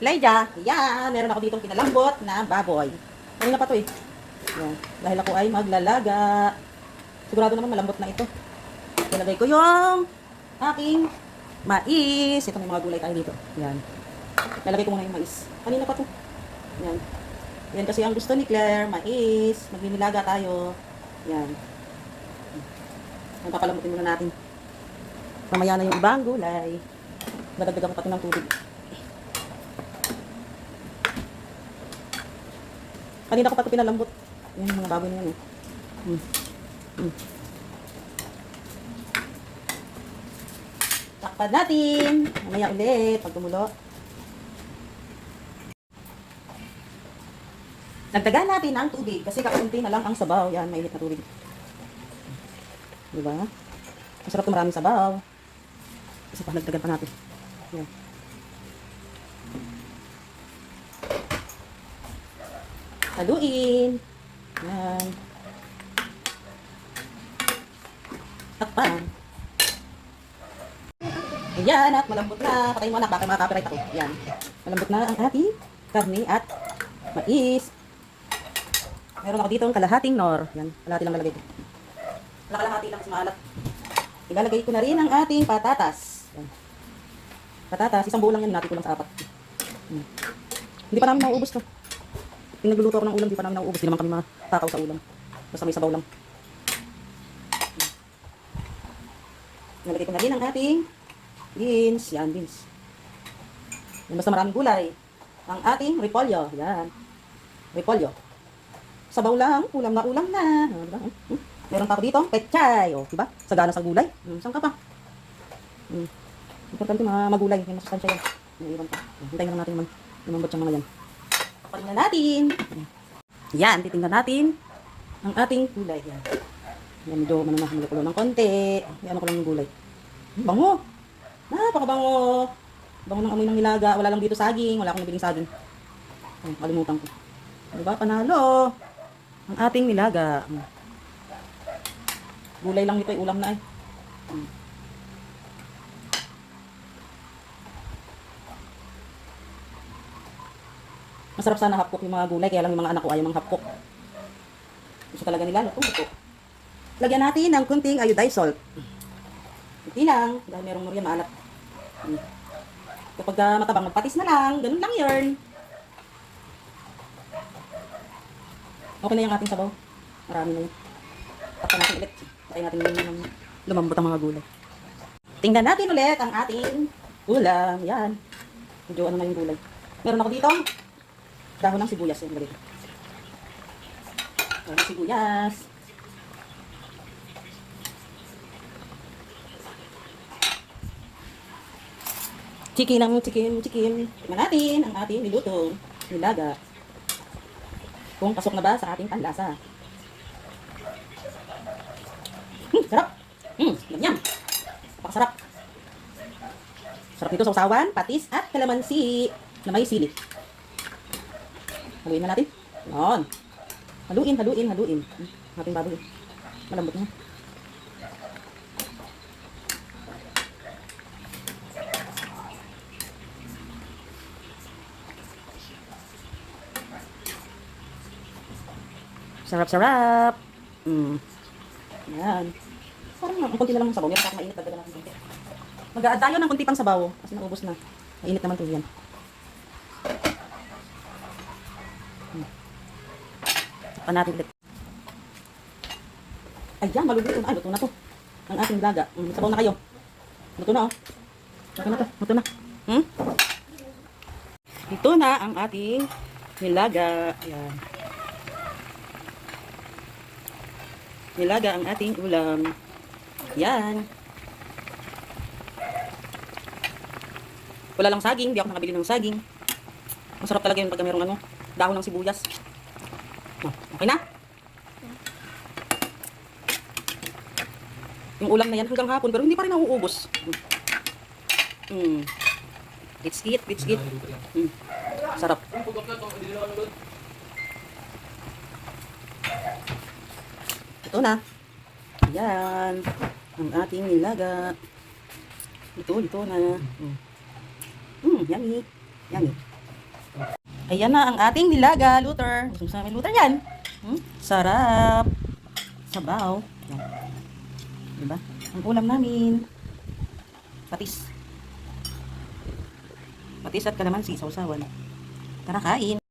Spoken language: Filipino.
Lydia, yan, meron ako ditong pinalambot na baboy. Kanina pa to eh. Yan. Dahil ako ay maglalaga. Sigurado naman malambot na ito. Ilagay ko yung aking mais. Ito may mga gulay tayo dito. Yan. Lalagay ko muna yung mais. Kanina pa to. Yan. Yan kasi ang gusto ni Claire, mais. Maglinilaga tayo. Yan. Yan, papalambutin muna natin. Mamaya na yung ibang gulay. Nadagdagan ko pati ng tubig. Kanina ko pa ito pinalambot. Yan yung mga baboy na yan. Takpan natin. Mamaya ulit pag gumulo. Nagdagan natin ang tubig kasi kakaunti na lang ang sabaw. Yan, mainit na tubig. Diba? Masarap ito maraming sabaw. Kasi pa nagdagan pa natin. Yan. Haluin. Yan. Takpan. Ayan, at malambot na. Patayin mo anak, baka makaka-copyright ako. Yan. Malambot na ang ating karne at mais. Meron ako dito ang kalahating nor. Yan, kalahati lang lalagay ko. Kalahati lang kasi maalat. Ilalagay ko na rin ang ating patatas. Yan. Patatas, isang buo lang yan. Hinati ko lang sa 4. Hindi pa namin nauubos to. Yung nagluluto ako ng ulam, di pa namin nauubos. Di naman kami matakaw sa ulam. Basta may sabaw lang. Nalagay ko na rin ang ating beans. Yan, beans. Yan, basta maraming gulay. Ang ating repolyo. Yan. Repolyo. Sabaw lang. Ulam na ulam na. Diba? Meron pa ako dito. Pechay. O, diba? Sagana sa gulay. Saan ka pa? Importante mga magulay. May masustansya yan. May iwan pa. Hintayin na natin lumambot siyang mga yan. Patingnan natin. Yan, titingnan natin ang ating gulay. Yan. Yan, medyo malukulo ng konti. Yan ko lang yung gulay. Bango! Napakabango! Bango ng amoy ng nilaga. Wala lang dito saging. Wala akong nabiling saging. Ay, kalimutan ko. Diba? Panalo! Ang ating nilaga. Gulay lang nito ay ulam na eh. Masarap sana hapkok yung mga gulay, kaya lang yung mga anak ko ayaw mga hapkok. Gusto talaga nila, luto. Lagyan natin ng kunting iodized salt. Kunti lang, dahil merong muriyan maalat. Kapag matabang, magpatis na lang, ganun lang yun. Okay na yung ating sabaw. Marami na yun. Takpan natin ulit. Patayin natin yung lumambot ang mga gulay. Tingnan natin ulit ang ating ulam. Yan. Medyo ano na yung gulay. Meron ako dito dahon ng sibuyas. Yung galit. Dahon ng sibuyas. Chicken. Tingnan natin ang ating niluto. Nilaga. Kung pasok na ba sa ating panlasa. Sarap. Yum. Pakasarap. Sarap nito sa usawan, patis at kalamansi na may sili. Haluin na natin. Yan. Haluin. Ating baboy. Malambot na. Sarap. Yan. Parang ang konti na lang ng sabaw. Meron pa akong mainit. Dagdagan natin konti. Mag-a-add tayo ng konti pang sabaw. Kasi naubos na. Mainit naman ito yan. Takpan natin ulit. Ayan, maluluto na. Ay, luto na to. Ang ating nilaga. Sabaw na kayo. Luto na oh. Luto na. Ito na ang ating nilaga. Ayan. Nilaga ang ating ulam. Yan. Wala lang saging. Di ako nakabili ng saging. Masarap talaga yun pagka merong dahon ng sibuyas. Okay na? Yung ulam na yan hanggang hapon pero hindi pa rin nauubos. Let's eat. Sarap. Ito na. Ayan. Ang ating nilaga. Ito na. Yummy. Ayan na ang ating nilaga, Luther. Gusto mo sa amin, Luther, yan. Sarap. Sabaw. Yan. Diba? Ang ulam namin. Patis. Patis at kalamansi, sausawan. Tara, kain.